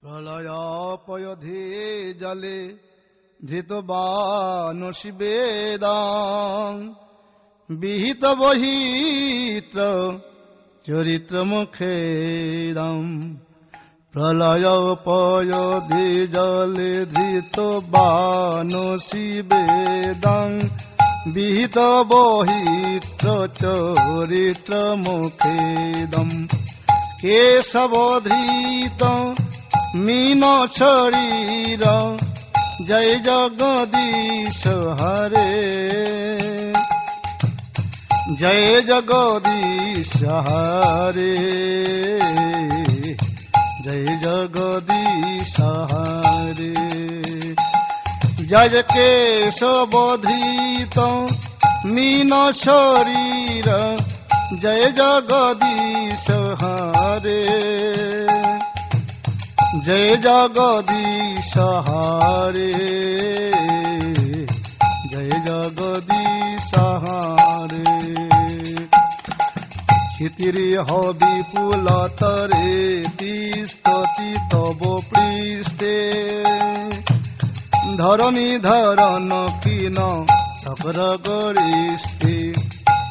প্রলয়পয়ধি জলে ধৃতবানসি বেদাং বিহিত বহিত্র চরিত্র মুখেদম। প্রলয়পয়ধি জলে ধৃতবানসি বেদাং বিহিত বহিত্র চরিত্র মুখেদম। কেশবধৃত मीन शरीर जय जगदीश हरे, जय जगदीश हरे, जय जगदीश हरे। जय केशवधृत मीन शरीर जय जगदीश हरे, जय जगदीश हरे, जय जगदीश हरे। क्षितिरिह विपुलतरे तिष्ठति तव पृष्ठे, धरणी धरन किन चक्र गरिष्ठे।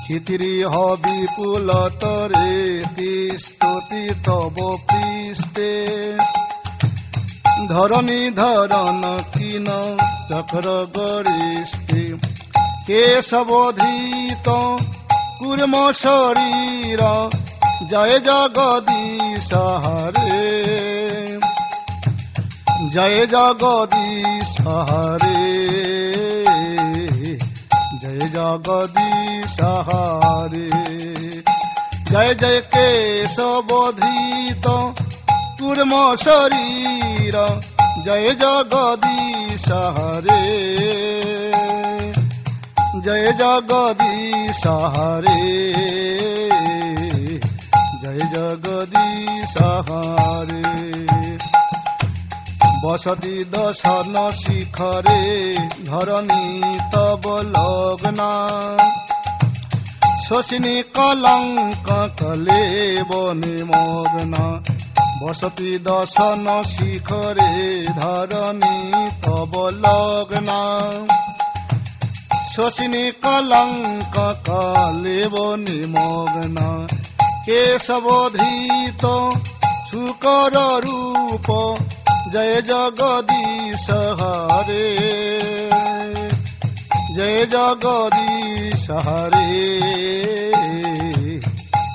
क्षितिरिह विपुलतरे तिष्ठति तव पृष्ठे, धरणी धरन किन चक्र गरिष्ठे। केशवधृत कूर्म शरीर जय जगदीश हरे, जय जगदीश हरे, जय जगदीश हरे। जय जय केशवधृत कूर्म शरीर जय जगदीश हरे, जय जगदीश हरे, जय जगदीश हरे। बसति दशन शिखरे धरणी तव लग्ना, शशिनी कलंक कलेव निमग्ना। बसति दशन शिखरे धरणी तव लग्ना, शशिनी कलंक कलेव निमग्ना। केशवधृत शुकर रूप जय जगदीश हरे, जय जगदीश हरे,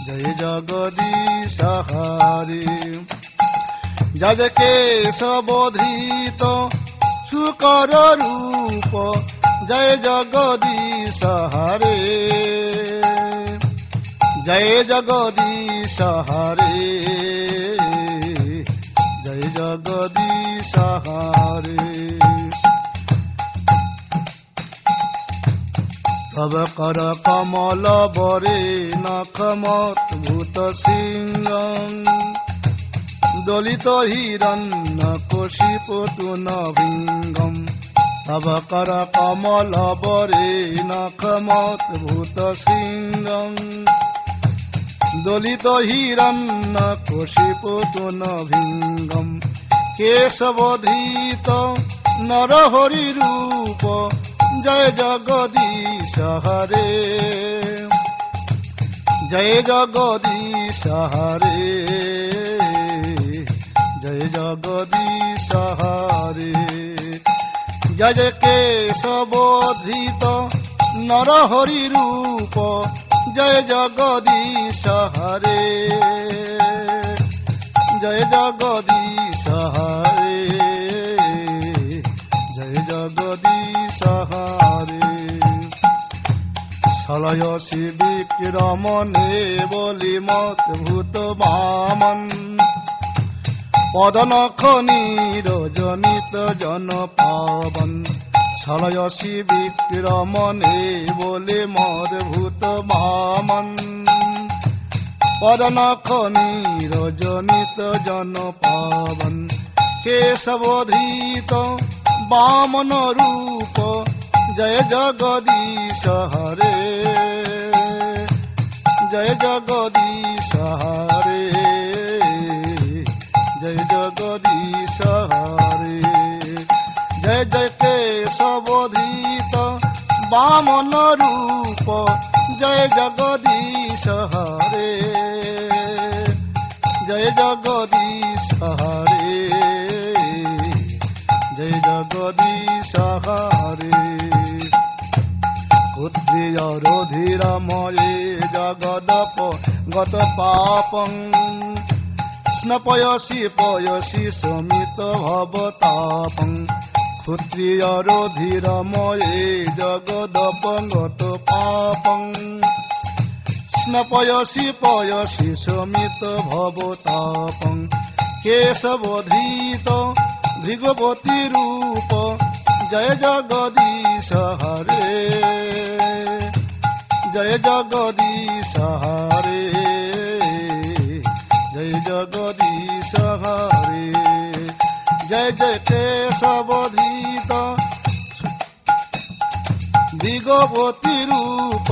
जय जगदीश हरे। जय केशवधृत शुकर रूप जय जगदीश हरे, जय जगदीश हरे, जय जगदीश हरे। तव कर कमल बरे नखमद्भुत सिंहं, दलित हिरण्यकशिपु नभिङ्गम्। तव कर कमल बरे नखमद्भुत सिंहं, दलित हिरण्यकशिपु नभिङ्गम्। केशवधृत नरहरि रूप जय जगदीश हरे, जय जगदीश हरे, जय जगदीश हरे। जय केशवधृत नरहरि रूप जय जगदीश हरे, जय जगदीश हरे, जय जगदीश हरे। सलयसि विक्रमणे बलिमद्भुत वामन, पदनख नीरजनित जन पावन। सलयसि विक्रमणे बलिमद्भुत वामन, पदनख नीरजनित जन पावन। केशवधृत वामन रूप जय जगदीश हरे, जय जगदीश हरे, जय जगदीश বামন রূপ জয় জগদীশ হরে জয় জগদীশ হরে জয় জগদীশ হরে ক্ষত্রিয় রোধিরময়ে জগদপ গত পাপং স্নপয়সি পয়সি সমিত ভবতাপং ক্ষত্রিয় রোধিরময়ে জগদপ গত পাপং স্নপয়সি পয়সি সমিত ভবতাপং কেশবধৃত ভৃগবতী রূপ জয় জগদীশ হরে জয় জগদীশ হরে জয় জগদীশ হরে জয় জয় কেশবধৃত ভৃগবতী রূপ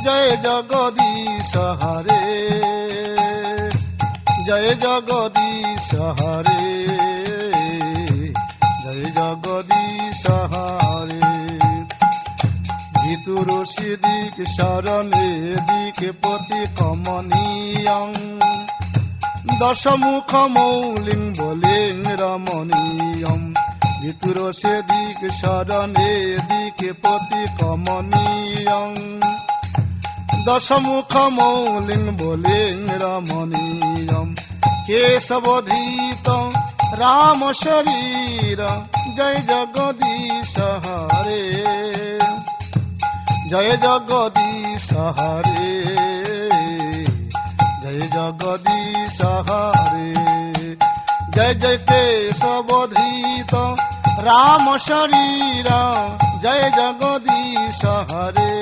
জয় জগদীশ হরে জয় জগদীশ হরে জয় জগদীশ হরে ভিতুরসি দিক শরণে দিক পতি কমনীয়ং দশমুখ মৌলিং বলিং রমণীয়ম ভিতুরসি দিক শরণে দিক পতি কমনীয়ং দশমুখ মৌলিং বলিং রমণীয়ম কেশবধৃত রাম শরীর জয় জগদীশ হরে জয় জগদীশ হরে জয় জগদীশ হরে জয় জয় কেশবধৃত রাম শরীর জয় জগদীশ হরে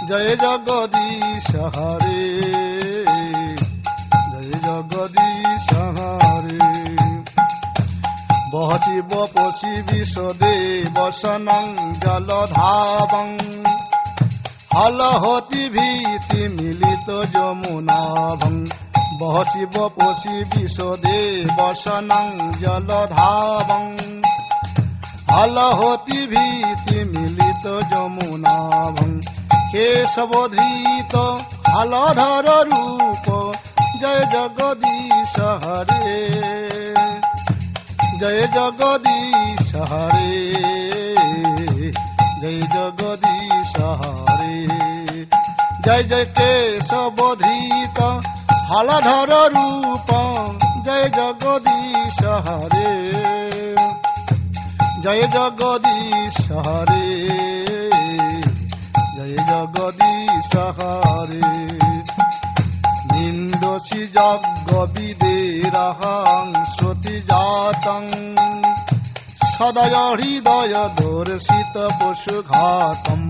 জয় জগদীশ হরে জয় জগদীশ হরে বহশিব পশি বিশ্বদেব সনং জলধাবং হলহতি ভীতি মিলিত যমুনাভং বহশিব পশি বিশ্বদেব সনং জলধাবং হলহতি ভীতি মিলিত যমুনাভং কেশবধৃত হলধর রূপ জয় জগদীশ হরে জয় জগদীশ হরে জয় জগদীশ হরে জয় জয় কেশবধৃত হলধর রূপ জয় জগদীশ হরে জয় জগদীশ হরে জয় জগদীশ হরে নিন্দসি যজ্ঞ বিদেরহং শ্রুতি জাতং সদয় হৃদয় দর্শিত পশুঘাতম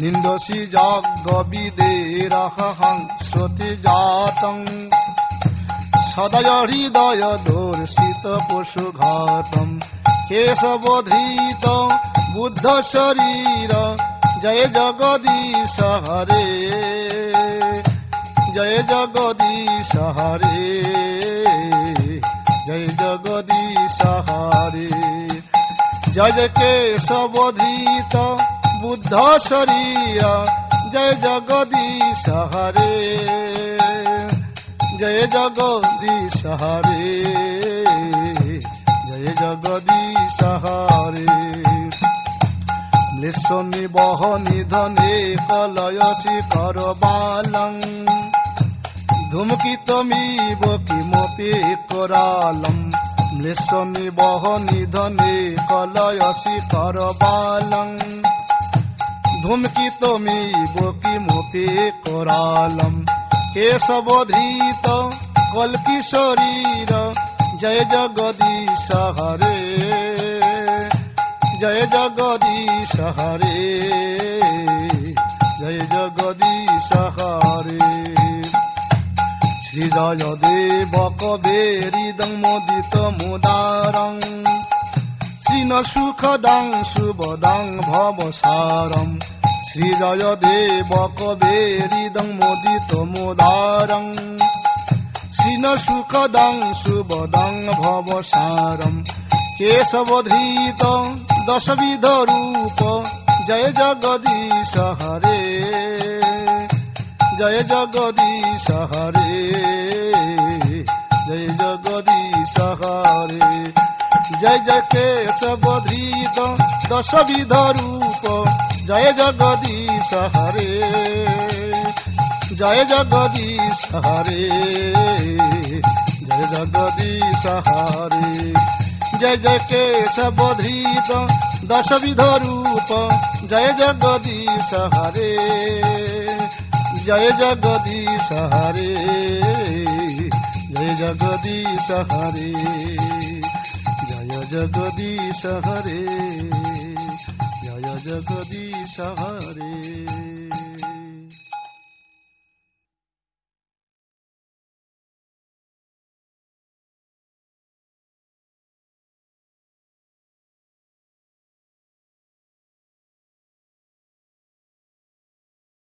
নিন্দসি যজ্ঞ বিদেরহং শ্রুতি জাতং সদয় হৃদয় দর্শিত পশুঘাতম কেশবধৃত বুদ্ধ শরীর জয় জগদীশ হরে জয় জগদীশ হরে জয় জগদীশ হরে জয় জয় কেশবধৃত বুদ্ধ শরীর জয় জগদীশ হরে জয় জগদীশ হরে জয় জগদীশ হরে মৃষ্য নিবহ নিধনে কলয়সি করবালং ধূমকিতমিব কিমপি কৰালম মৃষ্য নিবহ নিধনে কলয়সি করবালং ধূমকিতমিব কিমপি কৰালম কেশবধৃত কল্কি শরীর জয় জগদীশ হরে জয় জগদীশ হরে জয় জগদীশ হরে শ্রী জয় দেব কবেরিদং মোদিত মুদারং শ্রীন সুখদং সুবদং ভবসারম শ্রী জয় দেব কবেরিদং মোদিত মুদারং শ্রীন সুখদং সুবদং ভবসারম কেশবধৃত দশবিধ রূপ जय जगदीश हरे जय जगदीश हरे जय जगदीश हरे जय जय केशवधृत दशविध रूप जय जगदीश हरे जय जगदीश हरे जय जगदीश हरे जय जय केशवधृत दशविध रूप जय जगदीश हरे जय जगदीश हरे जय जगदीश हरे जय जगदीश हरे जय जगदीश हरे।